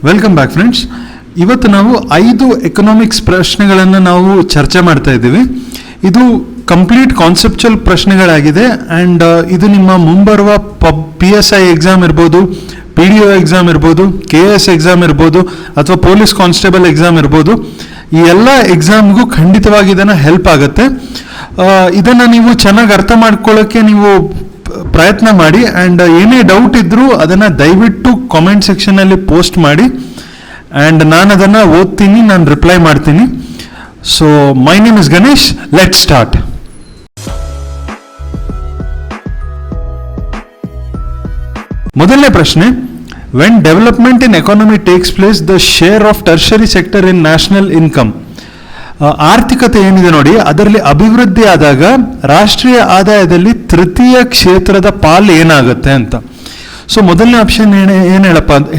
Welcome back friends. ಇವತ್ತು ನಾವು 5 economics ಪ್ರಶ್ನೆಗಳನ್ನು ನಾವು ಚರ್ಚೆ ಮಾಡ್ತಾ ಇದ್ದೀವಿ. ಇದು ಕಂಪ್ಲೀಟ್ ಕಾನ್ಸೆಪ್ಚುವಲ್ ಪ್ರಶ್ನೆಗಳಾಗಿದೆ ಆ್ಯಂಡ್ ಇದು ನಿಮ್ಮ ಮುಂಬರುವ PSI ಎಕ್ಸಾಮ್ ಇರ್ಬೋದು, PDO ಎಕ್ಸಾಮ್ ಇರ್ಬೋದು, KS ಎಕ್ಸಾಮ್ ಇರ್ಬೋದು, ಅಥವಾ ಪೊಲೀಸ್ ಕಾನ್ಸ್ಟೇಬಲ್ ಎಕ್ಸಾಮ್ ಇರ್ಬೋದು. ಈ ಎಲ್ಲ ಎಕ್ಸಾಮ್ಗೂ ಖಂಡಿತವಾಗಿ ಇದನ್ನು ಹೆಲ್ಪ್ ಆಗುತ್ತೆ. ಇದನ್ನು ನೀವು ಚೆನ್ನಾಗಿ ಅರ್ಥ ಮಾಡ್ಕೊಳ್ಳೋಕ್ಕೆ ನೀವು ಪ್ರಯತ್ನ ಮಾಡಿ ಆ್ಯಂಡ್ ಏನೇ ಡೌಟ್ ಇದ್ದರೂ ಅದನ್ನು ದಯವಿಟ್ಟು ಕಾಮೆಂಟ್ ಸೆಕ್ಷನಲ್ಲಿ ಪೋಸ್ಟ್ ಮಾಡಿ ಆ್ಯಂಡ್ ನಾನು ಅದನ್ನು ಓದ್ತೀನಿ, ನಾನು ರಿಪ್ಲೈ ಮಾಡ್ತೀನಿ. So my name is Ganesh, let start. ಮೊದಲನೇ ಪ್ರಶ್ನೆ, when development in economy takes place the share of tertiary sector in national income. ಆರ್ಥಿಕತೆ ಏನಿದೆ ನೋಡಿ, ಅದರಲ್ಲಿ ಅಭಿವೃದ್ಧಿ ಆದಾಗ ರಾಷ್ಟ್ರೀಯ ಆದಾಯದಲ್ಲಿ ತೃತೀಯ ಕ್ಷೇತ್ರದ ಪಾಲು ಏನಾಗುತ್ತೆ ಅಂತ. ಸೊ ಮೊದಲನೇ ಆಪ್ಷನ್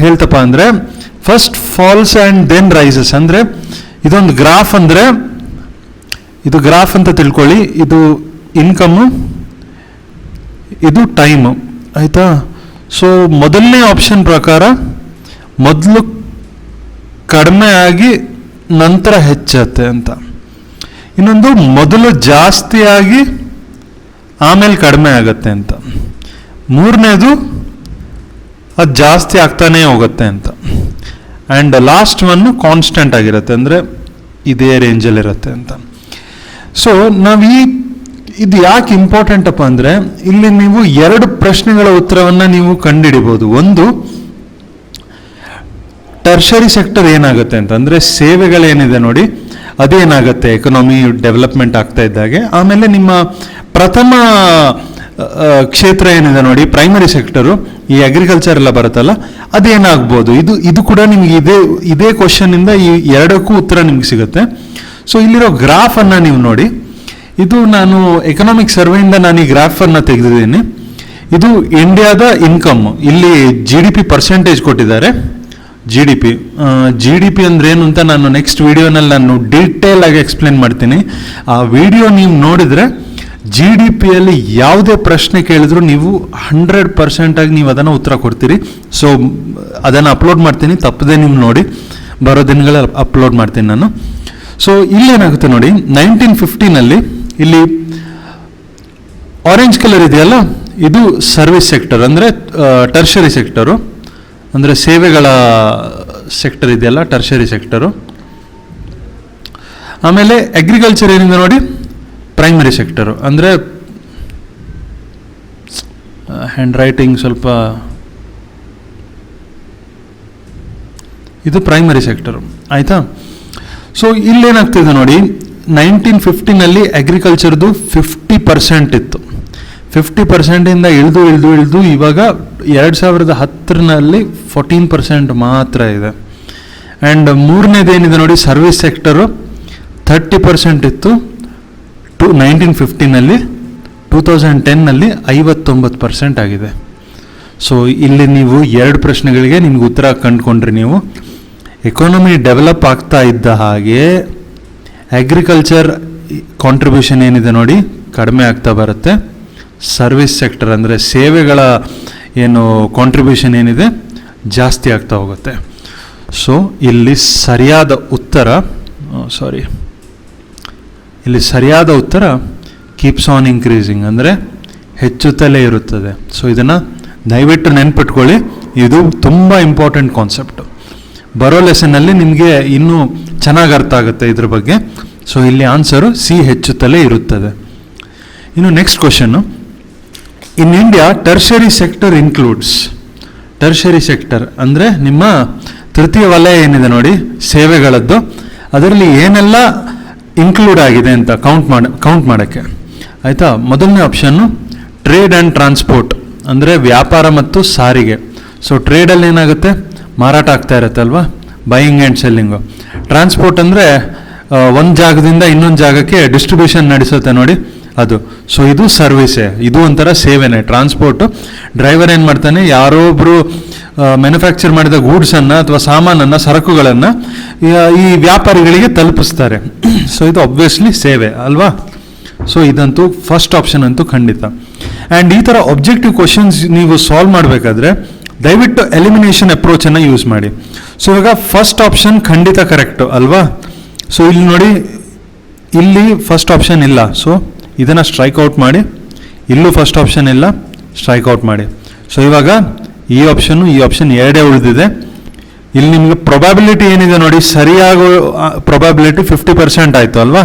ಹೇಳ್ತಪ್ಪ ಅಂದರೆ first falls and then rises. ಅಂದರೆ ಇದೊಂದು ಗ್ರಾಫ್, ಅಂದರೆ ಇದು ಗ್ರಾಫ್ ಅಂತ ತಿಳ್ಕೊಳ್ಳಿ. ಇದು ಇನ್ಕಮ್ಮು, ಇದು ಟೈಮು, ಆಯಿತಾ. ಸೊ ಮೊದಲನೇ ಆಪ್ಷನ್ ಪ್ರಕಾರ ಮೊದಲು ಕಡಿಮೆ ಆಗಿ ನಂತರ ಹೆಚ್ಚತ್ತೆ ಅಂತ. ಇನ್ನೊಂದು ಮೊದಲು ಜಾಸ್ತಿ ಆಗಿ ಆಮೇಲೆ ಕಡಿಮೆ ಆಗುತ್ತೆ ಅಂತ. ಮೂರನೇದು ಅದು ಜಾಸ್ತಿ ಆಗ್ತಾನೇ ಹೋಗುತ್ತೆ ಅಂತ. ಆ್ಯಂಡ್ ಲಾಸ್ಟ್ ಒನ್ನು ಕಾನ್ಸ್ಟೆಂಟ್ ಆಗಿರುತ್ತೆ, ಅಂದರೆ ಇದೇ ರೇಂಜಲ್ಲಿರುತ್ತೆ ಅಂತ. ಸೊ ಇದು ಯಾಕೆ ಇಂಪಾರ್ಟೆಂಟ್ ಅಪ್ಪ ಅಂದರೆ, ಇಲ್ಲಿ ನೀವು 2 ಪ್ರಶ್ನೆಗಳ ಉತ್ತರವನ್ನು ನೀವು ಕಂಡುಹಿಡಿಬೋದು. ಒಂದು, ಟರ್ಷರಿ ಸೆಕ್ಟರ್ ಏನಾಗುತ್ತೆ ಅಂತ, ಅಂದರೆ ಸೇವೆಗಳೇನಿದೆ ನೋಡಿ ಅದೇನಾಗುತ್ತೆ ಎಕನಾಮಿ ಡೆವಲಪ್ಮೆಂಟ್ ಆಗ್ತಾ ಇದ್ದಾಗೆ. ಆಮೇಲೆ ನಿಮ್ಮ ಪ್ರಥಮ ಕ್ಷೇತ್ರ ಏನಿದೆ ನೋಡಿ, ಪ್ರೈಮರಿ ಸೆಕ್ಟರು, ಈ ಅಗ್ರಿಕಲ್ಚರ್ ಎಲ್ಲ ಬರುತ್ತಲ್ಲ, ಅದೇನಾಗ್ಬೋದು. ಇದು ಕೂಡ ನಿಮಗೆ ಇದೇ ಕ್ವಶನಿಂದ ಈ 2ಕ್ಕೂ ಉತ್ತರ ನಿಮ್ಗೆ ಸಿಗುತ್ತೆ. ಸೊ ಇಲ್ಲಿರೋ ಗ್ರಾಫನ್ನು ನೀವು ನೋಡಿ, ಇದು ನಾನು ಎಕನಾಮಿಕ್ ಸರ್ವೆಯಿಂದ ನಾನು ಈ ಗ್ರಾಫನ್ನು ತೆಗೆದಿದ್ದೀನಿ. ಇದು ಇಂಡಿಯಾದ ಇನ್ಕಮ್, ಇಲ್ಲಿ GDP ಪರ್ಸೆಂಟೇಜ್ ಕೊಟ್ಟಿದ್ದಾರೆ. GDP ಅಂದ್ರೆ ಏನು ಅಂತ ನಾನು ನೆಕ್ಸ್ಟ್ ವಿಡಿಯೋನಲ್ಲಿ ನಾನು ಡೀಟೇಲ್ ಆಗಿ ಎಕ್ಸ್ಪ್ಲೇನ್ ಮಾಡ್ತೀನಿ. ಆ ವಿಡಿಯೋ ನೀವು ನೋಡಿದರೆ GDPಯಲ್ಲಿ ಯಾವುದೇ ಪ್ರಶ್ನೆ ಕೇಳಿದ್ರು ನೀವು 100% ಆಗಿ ನೀವು ಅದನ್ನು ಉತ್ತರ ಕೊಡ್ತೀರಿ. ಸೊ ಅದನ್ನು ಅಪ್ಲೋಡ್ ಮಾಡ್ತೀನಿ, ತಪ್ಪದೆ ನೀವು ನೋಡಿ, ಬರೋ ದಿನಗಳಲ್ಲಿ ಅಪ್ಲೋಡ್ ಮಾಡ್ತೀನಿ ನಾನು. ಸೊ ಇಲ್ಲೇನಾಗುತ್ತೆ ನೋಡಿ, 1950ನಲ್ಲಿ ಇಲ್ಲಿ ಆರೆಂಜ್ ಕಲರ್ ಇದೆಯಲ್ಲ, ಇದು ಸರ್ವಿಸ್ ಸೆಕ್ಟರ್, ಅಂದರೆ ಟರ್ಷರಿ ಸೆಕ್ಟರು, ಅಂದರೆ ಸೇವೆಗಳ ಸೆಕ್ಟರ್ ಇದೆಯಲ್ಲ ಟರ್ಷರಿ ಸೆಕ್ಟರು. ಆಮೇಲೆ ಅಗ್ರಿಕಲ್ಚರ್ ಏನಿದೆ ನೋಡಿ, ಪ್ರೈಮರಿ ಸೆಕ್ಟರು, ಅಂದರೆ ಹ್ಯಾಂಡ್ ರೈಟಿಂಗ್ ಸ್ವಲ್ಪ, ಇದು ಪ್ರೈಮರಿ ಸೆಕ್ಟರು, ಆಯಿತಾ. ಸೊ ಇಲ್ಲೇನಾಗ್ತಿದೆ ನೋಡಿ, 1950ನಲ್ಲಿ ಅಗ್ರಿಕಲ್ಚರ್ದು 50% ಇತ್ತು. 50%ಇಂದ ಇಳಿದು ಇವಾಗ 2010ರಲ್ಲಿ 14% ಮಾತ್ರ ಇದೆ. ಆ್ಯಂಡ್ ಮೂರನೇದೇನಿದೆ ನೋಡಿ, ಸರ್ವಿಸ್ ಸೆಕ್ಟರು 30% ಇತ್ತು 1950ನಲ್ಲಿ. 2010ನಲ್ಲಿ 59% ಆಗಿದೆ. ಸೊ ಇಲ್ಲಿ ನೀವು 2 ಪ್ರಶ್ನೆಗಳಿಗೆ ನಿಮ್ಗೆ ಉತ್ತರ ಕಂಡುಕೊಂಡ್ರಿ. ನೀವು ಎಕಾನಮಿ ಡೆವಲಪ್ ಆಗ್ತಾ ಇದ್ದ ಹಾಗೆ ಅಗ್ರಿಕಲ್ಚರ್ ಕಾಂಟ್ರಿಬ್ಯೂಷನ್ ಏನಿದೆ ನೋಡಿ ಕಡಿಮೆ ಆಗ್ತಾ ಬರುತ್ತೆ. ಸರ್ವಿಸ್ ಸೆಕ್ಟರ್ ಅಂದರೆ ಸೇವೆಗಳ ಏನು ಕಾಂಟ್ರಿಬ್ಯೂಷನ್ ಏನಿದೆ ಜಾಸ್ತಿ ಆಗ್ತಾ ಹೋಗುತ್ತೆ. ಸೊ ಇಲ್ಲಿ ಸರಿಯಾದ ಉತ್ತರ ಕೀಪ್ಸ್ ಆನ್ ಇನ್ಕ್ರೀಸಿಂಗ್, ಅಂದರೆ ಹೆಚ್ಚುತ್ತಲೇ ಇರುತ್ತದೆ. ಸೊ ಇದನ್ನು ದಯವಿಟ್ಟು ನೆನ್ಪಿಟ್ಕೊಳ್ಳಿ, ಇದು ತುಂಬ ಇಂಪಾರ್ಟೆಂಟ್ ಕಾನ್ಸೆಪ್ಟು. ಬರೋ ಲೆಸನ್ನಲ್ಲಿ ನಿಮಗೆ ಇನ್ನೂ ಚೆನ್ನಾಗಿ ಅರ್ಥ ಆಗುತ್ತೆ ಇದ್ರ ಬಗ್ಗೆ. ಸೊ ಇಲ್ಲಿ ಆನ್ಸರು ಸಿ, ಹೆಚ್ಚುತ್ತಲೇ ಇರುತ್ತದೆ. ಇನ್ನು next question, in India tertiary sector includes. Tertiary sector ಅಂದರೆ ನಿಮ್ಮ ತೃತೀಯ ವಲಯ ಏನಿದೆ ನೋಡಿ ಸೇವೆಗಳದ್ದು, ಅದರಲ್ಲಿ ಏನೆಲ್ಲ ಇನ್ಕ್ಲೂಡ್ ಆಗಿದೆ ಅಂತ ಕೌಂಟ್ ಮಾಡೋಕ್ಕೆ, ಆಯಿತಾ. ಮೊದಲನೇ ಆಪ್ಷನ್ನು ಟ್ರೇಡ್ ಆ್ಯಂಡ್ ಟ್ರಾನ್ಸ್ಪೋರ್ಟ್, ಅಂದರೆ ವ್ಯಾಪಾರ ಮತ್ತು ಸಾರಿಗೆ. ಸೊ ಟ್ರೇಡಲ್ಲಿ ಏನಾಗುತ್ತೆ, ಮಾರಾಟ ಆಗ್ತಾ ಇರುತ್ತೆ ಅಲ್ವಾ, ಬೈಯಿಂಗ್ ಆ್ಯಂಡ್ ಸೆಲ್ಲಿಂಗು. ಟ್ರಾನ್ಸ್ಪೋರ್ಟ್ ಅಂದರೆ ಒಂದು ಜಾಗದಿಂದ ಇನ್ನೊಂದು ಜಾಗಕ್ಕೆ ಡಿಸ್ಟ್ರಿಬ್ಯೂಷನ್ ನಡೆಸುತ್ತೆ ನೋಡಿ, ಅದು. ಸೊ ಇದು ಸರ್ವಿಸೇ, ಇದು ಒಂಥರ ಸೇವೆನೇ ಟ್ರಾನ್ಸ್ಪೋರ್ಟು. ಡ್ರೈವರ್ ಏನು ಮಾಡ್ತಾನೆ, ಯಾರೋ ಒಬ್ಬರು ಮ್ಯಾನುಫ್ಯಾಕ್ಚರ್ ಮಾಡಿದ ಗೂಡ್ಸನ್ನು ಅಥವಾ ಸಾಮಾನನ್ನು, ಸರಕುಗಳನ್ನು ಈ ವ್ಯಾಪಾರಿಗಳಿಗೆ ತಲುಪಿಸ್ತಾರೆ. ಸೊ ಇದು ಆಬ್ವಿಯಸ್ಲಿ ಸೇವೆ ಅಲ್ವಾ. ಸೊ ಇದಂತೂ ಫಸ್ಟ್ ಆಪ್ಷನ್ ಅಂತೂ ಖಂಡಿತ. ಆ್ಯಂಡ್ ಈ ಥರ ಒಬ್ಜೆಕ್ಟಿವ್ ಕ್ವಶನ್ಸ್ ನೀವು ಸಾಲ್ವ್ ಮಾಡಬೇಕಾದ್ರೆ ದಯವಿಟ್ಟು ಎಲಿಮಿನೇಷನ್ ಅಪ್ರೋಚನ್ನು ಯೂಸ್ ಮಾಡಿ. ಸೊ ಇವಾಗ ಫಸ್ಟ್ ಆಪ್ಷನ್ ಖಂಡಿತ ಕರೆಕ್ಟು ಅಲ್ವಾ. ಸೊ ಇಲ್ಲಿ ನೋಡಿ, ಇಲ್ಲಿ ಫಸ್ಟ್ ಆಪ್ಷನ್ ಇಲ್ಲ, ಸೊ ಇದನ್ನು ಸ್ಟ್ರೈಕ್ಔಟ್ ಮಾಡಿ. ಇಲ್ಲೂ ಫಸ್ಟ್ ಆಪ್ಷನ್ ಇಲ್ಲ, ಸ್ಟ್ರೈಕ್ಔಟ್ ಮಾಡಿ. ಸೊ ಇವಾಗ ಈ ಆಪ್ಷನ್ ಎರಡೇ ಉಳಿದಿದೆ. ಇಲ್ಲಿ ನಿಮಗೆ ಪ್ರೊಬ್ಯಾಬಿಲಿಟಿ ಏನಿದೆ ನೋಡಿ, ಸರಿಯಾಗೋ ಪ್ರೊಬ್ಯಾಬಿಲಿಟಿ 50% ಆಯಿತು ಅಲ್ವಾ.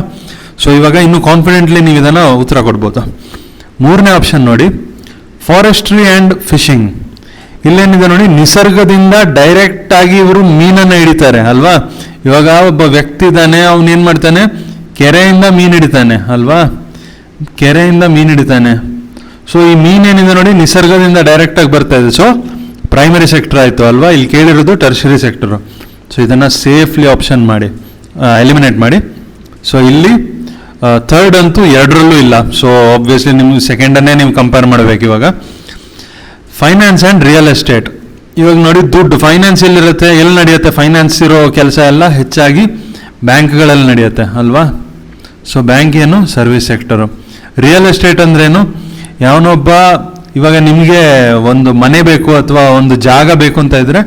ಸೊ ಇವಾಗ ಇನ್ನೂ ಕಾನ್ಫಿಡೆಂಟ್ಲಿ ನೀವು ಇದನ್ನು ಉತ್ತರ ಕೊಡ್ಬೋದು. ಮೂರನೇ ಆಪ್ಷನ್ ನೋಡಿ, ಫಾರೆಸ್ಟ್ರಿ ಆ್ಯಂಡ್ ಫಿಶಿಂಗ್. ಇಲ್ಲೇನಿದೆ ನೋಡಿ, ನಿಸರ್ಗದಿಂದ ಡೈರೆಕ್ಟಾಗಿ ಇವರು ಮೀನನ್ನು ಹಿಡಿತಾರೆ ಅಲ್ವಾ. ಇವಾಗ ಒಬ್ಬ ವ್ಯಕ್ತಿ ಇದ್ದಾನೆ, ಅವನೇನು ಮಾಡ್ತಾನೆ, ಕೆರೆಯಿಂದ ಮೀನು ಹಿಡಿತಾನೆ ಅಲ್ವಾ, ಕೆರೆಯಿಂದ ಮೀನು ಹಿಡಿತಾನೆ. ಸೊ ಈ ಮೀನೇನಿದೆ ನೋಡಿ, ನಿಸರ್ಗದಿಂದ ಡೈರೆಕ್ಟಾಗಿ ಬರ್ತಾ ಇದೆ. ಸೊ ಪ್ರೈಮರಿ ಸೆಕ್ಟರ್ ಆಯಿತು ಅಲ್ವಾ. ಇಲ್ಲಿ ಕೇಳಿರೋದು ಟರ್ಷರಿ ಸೆಕ್ಟರು. ಸೊ ಇದನ್ನು ಸೇಫ್ಲಿ ಆಪ್ಷನ್ ಮಾಡಿ, ಎಲಿಮಿನೇಟ್ ಮಾಡಿ. ಸೊ ಇಲ್ಲಿ ಥರ್ಡ್ ಅಂತೂ ಎರಡರಲ್ಲೂ ಇಲ್ಲ. ಸೊ ಆಬ್ವಿಯಸ್ಲಿ ನಿಮ್ಗೆ ಸೆಕೆಂಡನ್ನೇ ನೀವು ಕಂಪೇರ್ ಮಾಡಬೇಕು. ಇವಾಗ ಫೈನಾನ್ಸ್ ಆ್ಯಂಡ್ ರಿಯಲ್ ಎಸ್ಟೇಟ್. ಇವಾಗ ನೋಡಿ, ದುಡ್ಡು ಫೈನಾನ್ಸ್ ಎಲ್ಲಿರುತ್ತೆ, ಎಲ್ಲಿ ನಡೆಯುತ್ತೆ, ಫೈನಾನ್ಸ್ ಇರೋ ಕೆಲಸ ಎಲ್ಲ ಹೆಚ್ಚಾಗಿ ಬ್ಯಾಂಕ್ಗಳಲ್ಲಿ ನಡೆಯುತ್ತೆ ಅಲ್ವಾ. ಸೊ ಬ್ಯಾಂಕ್ ಏನು, ಸರ್ವಿಸ್ ಸೆಕ್ಟರು. ರಿಯಲ್ ಎಸ್ಟೇಟ್ ಅಂದ್ರೇನು, ಯಾವನೊಬ್ಬ ಇವಾಗ ನಿಮಗೆ ಒಂದು ಮನೆ ಬೇಕು ಅಥವಾ ಒಂದು ಜಾಗ ಬೇಕು ಅಂತ ಇದ್ದರೆ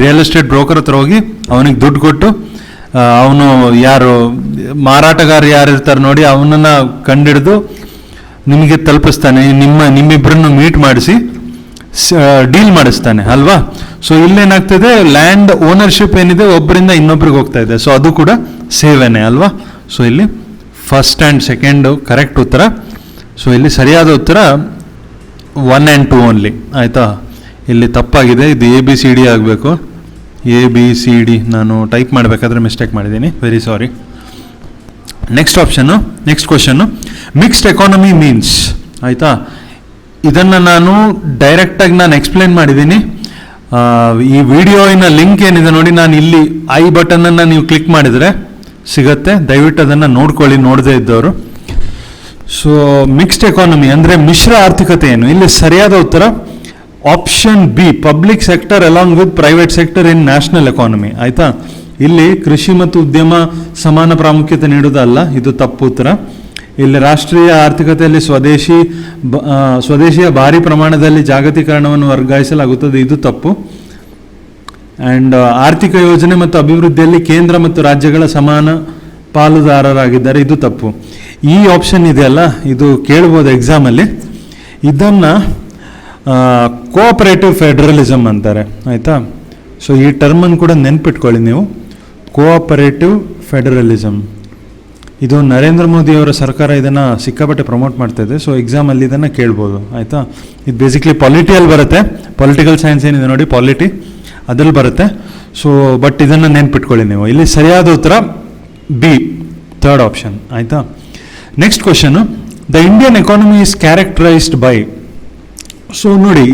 ರಿಯಲ್ ಎಸ್ಟೇಟ್ ಬ್ರೋಕರ್ ಹತ್ರ ಹೋಗಿ ಅವನಿಗೆ ದುಡ್ಡು ಕೊಟ್ಟು, ಅವನು ಯಾರು ಮಾರಾಟಗಾರ ಯಾರು ಇರ್ತಾರೆ ನೋಡಿ, ಅವನನ್ನು ಕಂಡಿಡಿದು ನಿಮಗೆ ತಲುಪಿಸ್ತಾನೆ. ನಿಮ್ಮಿಬ್ಬರನ್ನು ಮೀಟ್ ಮಾಡಿಸಿ ಡೀಲ್ ಮಾಡಿಸ್ತಾನೆ ಅಲ್ವಾ. ಸೊ ಇಲ್ಲೇನಾಗ್ತದೆ, ಲ್ಯಾಂಡ್ ಓನರ್ಶಿಪ್ ಏನಿದೆ ಒಬ್ಬರಿಂದ ಇನ್ನೊಬ್ರಿಗೆ ಹೋಗ್ತಾ ಇದೆ. ಸೊ ಅದು ಕೂಡ ಸೇವೆನೇ ಅಲ್ವಾ. ಸೊ ಇಲ್ಲಿ ಫಸ್ಟ್ ಆ್ಯಂಡ್ ಸೆಕೆಂಡು ಕರೆಕ್ಟ್ ಉತ್ತರ. ಸೊ ಇಲ್ಲಿ ಸರಿಯಾದ ಉತ್ತರ 1 and 2 ಓನ್ಲಿ ಆಯಿತಾ. ಇಲ್ಲಿ ತಪ್ಪಾಗಿದೆ, ಇದು ABCD ಆಗಬೇಕು. ABCD ನಾನು ಟೈಪ್ ಮಾಡಬೇಕಾದ್ರೆ ಮಿಸ್ಟೇಕ್ ಮಾಡಿದ್ದೀನಿ, very sorry. Next question, mixed economy means ಆಯಿತಾ. ಇದನ್ನು ನಾನು ಡೈರೆಕ್ಟಾಗಿ ಎಕ್ಸ್ಪ್ಲೇನ್ ಮಾಡಿದ್ದೀನಿ. ಈ ವಿಡಿಯೋವಿನ ಲಿಂಕ್ ಏನಿದೆ ನೋಡಿ, ನಾನು ಇಲ್ಲಿ ಐ ಬಟನನ್ನು ನೀವು ಕ್ಲಿಕ್ ಮಾಡಿದರೆ ಸಿಗುತ್ತೆ. ದಯವಿಟ್ಟು ಅದನ್ನು ನೋಡ್ಕೊಳ್ಳಿ, ನೋಡದೇ ಇದ್ದವರು. ಸೊ ಮಿಕ್ಸ್ಡ್ ಎಕಾನಮಿ ಅಂದರೆ ಮಿಶ್ರ ಆರ್ಥಿಕತೆ ಏನು. ಇಲ್ಲಿ ಸರಿಯಾದ ಉತ್ತರ option B, public sector along with private sector in national economy ಆಯಿತಾ. ಇಲ್ಲಿ ಕೃಷಿ ಮತ್ತು ಉದ್ಯಮ ಸಮಾನ ಪ್ರಾಮುಖ್ಯತೆ ನೀಡುವುದಲ್ಲ, ಇದು ತಪ್ಪು ಉತ್ತರ. ಇಲ್ಲಿ ರಾಷ್ಟ್ರೀಯ ಆರ್ಥಿಕತೆಯಲ್ಲಿ ಸ್ವದೇಶಿಯ ಭಾರಿ ಪ್ರಮಾಣದಲ್ಲಿ ಜಾಗತೀಕರಣವನ್ನು ವರ್ಗಾಯಿಸಲಾಗುತ್ತದೆ, ಇದು ತಪ್ಪು. ಆ್ಯಂಡ್ ಆರ್ಥಿಕ ಯೋಜನೆ ಮತ್ತು ಅಭಿವೃದ್ಧಿಯಲ್ಲಿ ಕೇಂದ್ರ ಮತ್ತು ರಾಜ್ಯಗಳ ಸಮಾನ ಪಾಲುದಾರರಾಗಿದ್ದಾರೆ, ಇದು ತಪ್ಪು. ಈ ಆಪ್ಷನ್ ಇದೆಯಲ್ಲ, ಇದು ಕೇಳ್ಬೋದು ಎಕ್ಸಾಮಲ್ಲಿ. ಇದನ್ನು ಕೋಆಪರೇಟಿವ್ ಫೆಡರಲಿಸಮ್ ಅಂತಾರೆ ಆಯಿತಾ. ಸೊ ಈ ಟರ್ಮನ್ನು ಕೂಡ ನೆನ್ಪಿಟ್ಕೊಳ್ಳಿ ನೀವು, ಕೋಆಪರೇಟಿವ್ ಫೆಡರಲಿಸಮ್. ಇದು ನರೇಂದ್ರ ಮೋದಿಯವರ ಸರ್ಕಾರ ಇದನ್ನು ಸಿಕ್ಕಾಪಟ್ಟೆ ಪ್ರಮೋಟ್ ಮಾಡ್ತಾಯಿದೆ. ಸೊ ಎಕ್ಸಾಮಲ್ಲಿ ಇದನ್ನು ಕೇಳ್ಬೋದು ಆಯಿತಾ. ಇದು ಬೇಸಿಕ್ಲಿ ಪಾಲಿಟಿಯಲ್ಲಿ ಬರುತ್ತೆ, ಪೊಲಿಟಿಕಲ್ ಸೈನ್ಸ್ ಏನಿದೆ ನೋಡಿ, ಪಾಲಿಟಿ ಅದ್ರಲ್ಲಿ ಬರುತ್ತೆ. ಸೊ ಬಟ್ ಇದನ್ನು ನೆನ್ಪಿಟ್ಕೊಳ್ಳಿ ನೀವು. ಇಲ್ಲಿ ಸರಿಯಾದ ಉತ್ತರ ಬಿ, ಥರ್ಡ್ ಆಪ್ಷನ್ ಆಯಿತಾ. Next question, the Indian economy is characterised by. So ನೋಡಿ,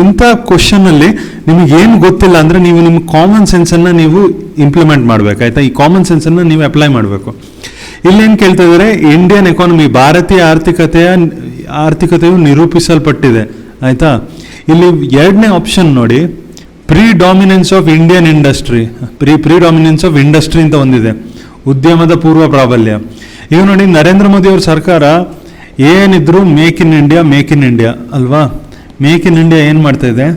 ಇಂಥ ಕ್ವಶನಲ್ಲಿ ನಿಮಗೇನು ಗೊತ್ತಿಲ್ಲ ಅಂದರೆ ನೀವು ನಿಮ್ಮ ಕಾಮನ್ ಸೆನ್ಸನ್ನು ನೀವು ಇಂಪ್ಲಿಮೆಂಟ್ ಮಾಡಬೇಕಾಯ್ತಾ. ಈ ಕಾಮನ್ ಸೆನ್ಸನ್ನು ನೀವು ಅಪ್ಲೈ ಮಾಡಬೇಕು. ಇಲ್ಲೇನು ಕೇಳ್ತಾ ಇದ್ದಾರೆ, ಇಂಡಿಯನ್ ಎಕಾನಮಿ, ಭಾರತೀಯ ಆರ್ಥಿಕತೆಯು ನಿರೂಪಿಸಲ್ಪಟ್ಟಿದೆ ಆಯಿತಾ. ಇಲ್ಲಿ ಎರಡನೇ ಆಪ್ಷನ್ ನೋಡಿ, predominance of Indian industry, predominance of industry ಅಂತ ಒಂದಿದೆ, ಉದ್ಯಮದ ಪೂರ್ವ ಪ್ರಾಬಲ್ಯ. ಈಗ ನೋಡಿ, ನರೇಂದ್ರ ಮೋದಿ ಅವ್ರ ಸರ್ಕಾರ ಏನಿದ್ರು ಮೇಕ್ ಇನ್ ಇಂಡಿಯಾ ಅಲ್ವಾ. ಮೇಕ್ ಇನ್ ಇಂಡಿಯಾ ಏನು ಮಾಡ್ತಾ ಇದೆ,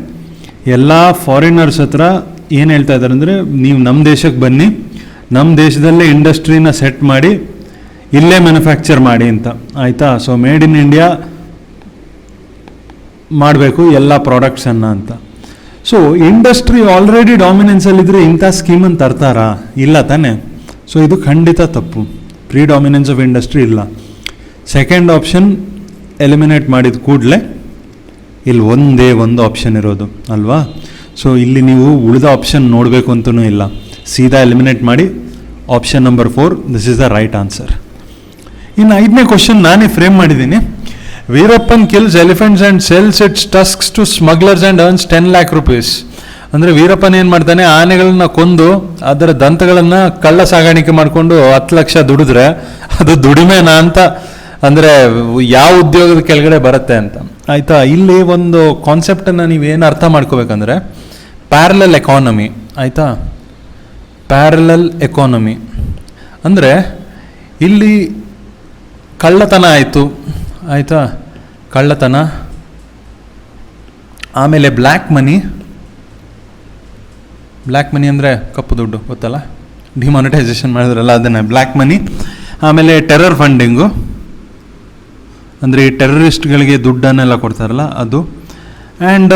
ಎಲ್ಲ ಫಾರಿನರ್ಸ್ ಹತ್ರ ಏನು ಹೇಳ್ತಾ ಇದ್ದಾರೆ ಅಂದರೆ, ನೀವು ನಮ್ಮ ದೇಶಕ್ಕೆ ಬನ್ನಿ, ನಮ್ಮ ದೇಶದಲ್ಲೇ ಇಂಡಸ್ಟ್ರಿನ ಸೆಟ್ ಮಾಡಿ ಇಲ್ಲೇ ಮ್ಯಾನುಫ್ಯಾಕ್ಚರ್ ಮಾಡಿ ಅಂತ ಆಯಿತಾ. ಸೊ ಮೇಡ್ ಇನ್ ಇಂಡಿಯಾ ಮಾಡಬೇಕು ಎಲ್ಲ ಪ್ರಾಡಕ್ಟ್ಸನ್ನು ಅಂತ. ಸೊ ಇಂಡಸ್ಟ್ರಿ ಆಲ್ರೆಡಿ ಡಾಮಿನೆನ್ಸಲ್ಲಿದ್ದರೆ ಇಂಥ ಸ್ಕೀಮನ್ನು ತರ್ತಾರಾ, ಇಲ್ಲ ತಾನೆ. ಸೊ ಇದು ಖಂಡಿತ ತಪ್ಪು, ಪ್ರಿಡಾಮಿನೆನ್ಸ್ ಆಫ್ ಇಂಡಸ್ಟ್ರಿ ಇಲ್ಲ. ಸೆಕೆಂಡ್ ಆಪ್ಷನ್ ಎಲಿಮಿನೇಟ್ ಮಾಡಿದ ಕೂಡಲೇ ಇಲ್ಲಿ ಒಂದೇ ಒಂದು ಆಪ್ಷನ್ ಇರೋದು ಅಲ್ವಾ. ಸೊ ಇಲ್ಲಿ ನೀವು ಉಳಿದ ಆಪ್ಷನ್ ನೋಡಬೇಕು ಅಂತಲೂ ಇಲ್ಲ, ಸೀದಾ ಎಲಿಮಿನೇಟ್ ಮಾಡಿ option number 4, this is the right answer. ಇನ್ನು 5ನೇ ಕ್ವಶನ್ ನಾನೇ ಫ್ರೇಮ್ ಮಾಡಿದ್ದೀನಿ. Veerappan kills elephants and sells its tusks to smugglers and earns 10 lakh rupees. ಅಂದರೆ ವೀರಪ್ಪನ್ ಏನು ಮಾಡ್ತಾನೆ, ಆನೆಗಳನ್ನ ಕೊಂದು ಅದರ ದಂತಗಳನ್ನು ಕಳ್ಳ ಸಾಗಾಣಿಕೆ ಮಾಡಿಕೊಂಡು 10 ಲಕ್ಷ ದುಡಿದ್ರೆ ಅದು ದುಡಿಮೆನಾ ಅಂತ, ಅಂದರೆ ಯಾವ ಉದ್ಯೋಗದ ಕೆಳಗಡೆ ಬರುತ್ತೆ ಅಂತ ಆಯಿತಾ. ಇಲ್ಲಿ ಒಂದು ಕಾನ್ಸೆಪ್ಟನ್ನು ನೀವೇನು ಅರ್ಥ ಮಾಡ್ಕೋಬೇಕಂದ್ರೆ, ಪ್ಯಾರಲಲ್ ಎಕಾನಮಿ ಆಯಿತಾ. ಪ್ಯಾರಲಲ್ ಎಕಾನಮಿ ಅಂದರೆ ಇಲ್ಲಿ ಕಳ್ಳತನ ಆಯಿತು ಆಯಿತಾ, ಕಳ್ಳತನ, ಆಮೇಲೆ ಬ್ಲ್ಯಾಕ್ ಮನಿ ಬ್ಲ್ಯಾಕ್ ಮನಿ ಅಂದರೆ ಕಪ್ಪು ದುಡ್ಡು ಗೊತ್ತಲ್ಲ, ಡಿಮಾನಿಟೈಸೇಷನ್ ಮಾಡಿದ್ರಲ್ಲ ಅದನ್ನೇ ಬ್ಲ್ಯಾಕ್ ಮನಿ. ಆಮೇಲೆ ಟೆರರ್ ಫಂಡಿಂಗು, ಅಂದರೆ ಈ ಟೆರರಿಸ್ಟ್ಗಳಿಗೆ ದುಡ್ಡನ್ನೆಲ್ಲ ಕೊಡ್ತಾರಲ್ಲ ಅದು. ಆ್ಯಂಡ್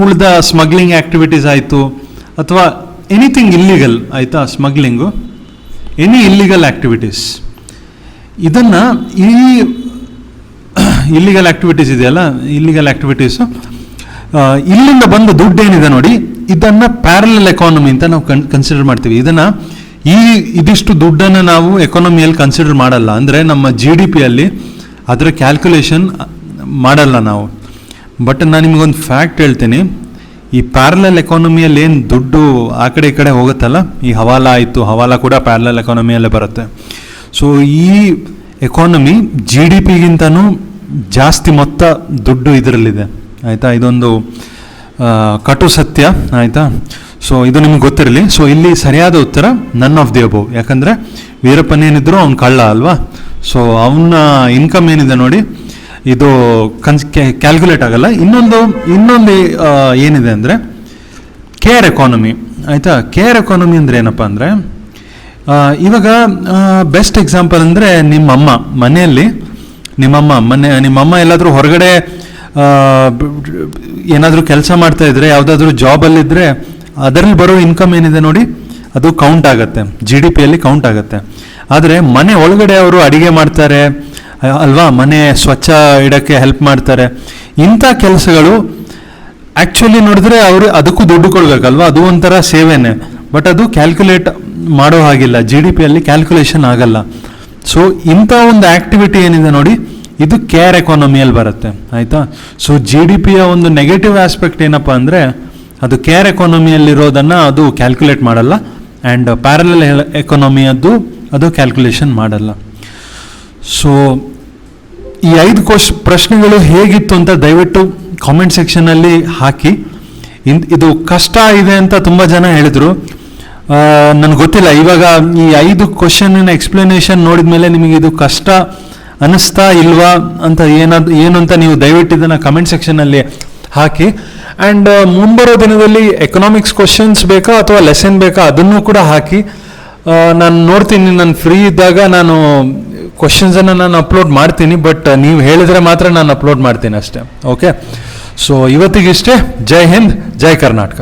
ಉಳಿದ ಸ್ಮಗ್ಲಿಂಗ್ ಆ್ಯಕ್ಟಿವಿಟೀಸ್ ಆಯಿತು, ಅಥವಾ ಎನಿಥಿಂಗ್ ಇಲ್ಲಿಗಲ್ ಆಯಿತಾ, ಸ್ಮಗ್ಲಿಂಗು, ಎನಿ ಇಲ್ಲಿಗಲ್ ಆ್ಯಕ್ಟಿವಿಟೀಸ್. ಇದನ್ನು ಈ ಇಲ್ಲಿಗಲ್ ಆ್ಯಕ್ಟಿವಿಟೀಸ್ ಇದೆಯಲ್ಲ, ಇಲ್ಲಿಗಲ್ ಆ್ಯಕ್ಟಿವಿಟೀಸು ಇಲ್ಲಿಂದ ಬಂದ ದುಡ್ಡು ಏನಿದೆ ನೋಡಿ, ಇದನ್ನು ಪ್ಯಾರಲಲ್ ಎಕಾನಮಿ ಅಂತ ನಾವು ಕನ್ಸಿಡರ್ ಮಾಡ್ತೀವಿ. ಇದನ್ನು ಇದಿಷ್ಟು ದುಡ್ಡನ್ನು ನಾವು ಎಕಾನಮಿಯಲ್ಲಿ ಕನ್ಸಿಡರ್ ಮಾಡಲ್ಲ. ಅಂದರೆ ನಮ್ಮ GDP ಅಲ್ಲಿ ಅದರ ಕ್ಯಾಲ್ಕುಲೇಷನ್ ಮಾಡಲ್ಲ ನಾವು. ಬಟ್ ನಾನು ನಿಮಗೊಂದು ಫ್ಯಾಕ್ಟ್ ಹೇಳ್ತೀನಿ, ಈ ಪ್ಯಾರಲಲ್ ಎಕಾನಮಿಯಲ್ಲಿ ಏನು ದುಡ್ಡು ಆ ಕಡೆ ಈ ಕಡೆ ಹೋಗುತ್ತಲ್ಲ, ಈ ಹವಾಲಾ ಆಯಿತು, ಹವಾಲಾ ಕೂಡ ಪ್ಯಾರಲಲ್ ಎಕಾನಮಿಯಲ್ಲೇ ಬರುತ್ತೆ. ಸೊ ಈ ಎಕಾನಮಿ GDPಗಿಂತನೂ ಜಾಸ್ತಿ ಮೊತ್ತ ದುಡ್ಡು ಇದರಲ್ಲಿದೆ ಆಯಿತಾ. ಇದೊಂದು ಕಟು ಸತ್ಯ ಆಯಿತಾ. ಸೊ ಇದು ನಿಮ್ಗೆ ಗೊತ್ತಿರಲಿ. ಸೊ ಇಲ್ಲಿ ಸರಿಯಾದ ಉತ್ತರ ನನ್ ಆಫ್ ದಿ ಅಬೋವ್. ಯಾಕಂದರೆ ವೀರಪ್ಪನ್ ಏನಿದ್ರು ಅವ್ನು ಕಳ್ಳ ಅಲ್ವಾ. ಸೊ ಅವನ ಇನ್ಕಮ್ ಏನಿದೆ ನೋಡಿ, ಇದು ಕ್ಯಾಲ್ಕುಲೇಟ್ ಆಗಲ್ಲ. ಇನ್ನೊಂದು ಏನಿದೆ ಅಂದರೆ ಕೇರ್ ಎಕಾನಮಿ ಆಯಿತಾ. ಕೇರ್ ಎಕಾನಮಿ ಅಂದರೆ ಏನಪ್ಪ ಅಂದರೆ, ಇವಾಗ ಬೆಸ್ಟ್ ಎಕ್ಸಾಂಪಲ್ ಅಂದರೆ ನಿಮ್ಮಮ್ಮ ಮನೆಯಲ್ಲಿ, ನಿಮ್ಮಮ್ಮ ಎಲ್ಲಾದರೂ ಹೊರಗಡೆ ಏನಾದರೂ ಕೆಲಸ ಮಾಡ್ತಾಯಿದ್ರೆ, ಯಾವುದಾದ್ರೂ ಜಾಬಲ್ಲಿದ್ದರೆ ಅದರಲ್ಲಿ ಬರೋ ಇನ್ಕಮ್ ಏನಿದೆ ನೋಡಿ, ಅದು ಕೌಂಟ್ ಆಗುತ್ತೆ, GDPಯಲ್ಲಿ ಕೌಂಟ್ ಆಗುತ್ತೆ. ಆದರೆ ಮನೆ ಒಳಗಡೆ ಅವರು ಅಡಿಗೆ ಮಾಡ್ತಾರೆ ಅಲ್ವಾ, ಮನೆ ಸ್ವಚ್ಛ ಇಡೋಕ್ಕೆ ಹೆಲ್ಪ್ ಮಾಡ್ತಾರೆ, ಇಂಥ ಕೆಲಸಗಳು ಆ್ಯಕ್ಚುಲಿ ನೋಡಿದ್ರೆ ಅವರು ಅದಕ್ಕೂ ದುಡ್ಡು ಕೊಡಬೇಕಲ್ವಾ, ಅದು ಒಂಥರ ಸೇವೆನೇ. ಬಟ್ ಅದು ಕ್ಯಾಲ್ಕುಲೇಟ್ ಮಾಡೋ ಹಾಗಿಲ್ಲ, GDPಯಲ್ಲಿ ಕ್ಯಾಲ್ಕುಲೇಷನ್ ಆಗಲ್ಲ. ಸೊ ಇಂಥ ಒಂದು ಆ್ಯಕ್ಟಿವಿಟಿ ಏನಿದೆ ನೋಡಿ, ಇದು ಕೇರ್ ಎಕಾನಮಿಯಲ್ಲಿ ಬರುತ್ತೆ ಆಯಿತಾ. ಸೊ GDPಯ ಒಂದು ನೆಗೆಟಿವ್ ಆಸ್ಪೆಕ್ಟ್ ಏನಪ್ಪ ಅಂದರೆ, ಅದು ಕೇರ್ ಎಕಾನಮಿಯಲ್ಲಿರೋದನ್ನು ಅದು ಕ್ಯಾಲ್ಕುಲೇಟ್ ಮಾಡಲ್ಲ, ಆ್ಯಂಡ್ ಪ್ಯಾರಲಲ್ ಎಕಾನಮಿಯದ್ದು ಅದು ಕ್ಯಾಲ್ಕುಲೇಷನ್ ಮಾಡಲ್ಲ. ಸೊ ಈ 5 ಪ್ರಶ್ನೆಗಳು ಹೇಗಿತ್ತು ಅಂತ ದಯವಿಟ್ಟು ಕಾಮೆಂಟ್ ಸೆಕ್ಷನಲ್ಲಿ ಹಾಕಿ. ಇದು ಕಷ್ಟ ಇದೆ ಅಂತ ತುಂಬ ಜನ ಹೇಳಿದರು. ನನಗೆ ಗೊತ್ತಿಲ್ಲ, ಇವಾಗ ಈ 5 ಕ್ವಶನ್ನ ಎಕ್ಸ್ಪ್ಲನೇಷನ್ ನೋಡಿದ ಮೇಲೆ ನಿಮಗೆ ಇದು ಕಷ್ಟ ಅನ್ನಿಸ್ತಾ ಇಲ್ವಾ ಅಂತ ಏನು ಅಂತ ನೀವು ದಯವಿಟ್ಟು ಇದನ್ನು ಕಮೆಂಟ್ ಸೆಕ್ಷನಲ್ಲಿ ಹಾಕಿ. ಆ್ಯಂಡ್ ಮುಂಬರೋ ದಿನದಲ್ಲಿ ಎಕನಾಮಿಕ್ಸ್ ಕ್ವಶನ್ಸ್ ಬೇಕಾ ಅಥವಾ ಲೆಸನ್ ಬೇಕಾ ಅದನ್ನು ಕೂಡ ಹಾಕಿ. ನಾನು ನೋಡ್ತೀನಿ, ನಾನು ಫ್ರೀ ಇದ್ದಾಗ ನಾನು ಕ್ವಶನ್ಸನ್ನು ನಾನು ಅಪ್ಲೋಡ್ ಮಾಡ್ತೀನಿ. ಬಟ್ ನೀವು ಹೇಳಿದರೆ ಮಾತ್ರ ನಾನು ಅಪ್ಲೋಡ್ ಮಾಡ್ತೀನಿ ಅಷ್ಟೇ. ಓಕೆ, ಸೊ ಇವತ್ತಿಗಿಷ್ಟೇ. ಜೈ ಹಿಂದ್, ಜೈ ಕರ್ನಾಟಕ.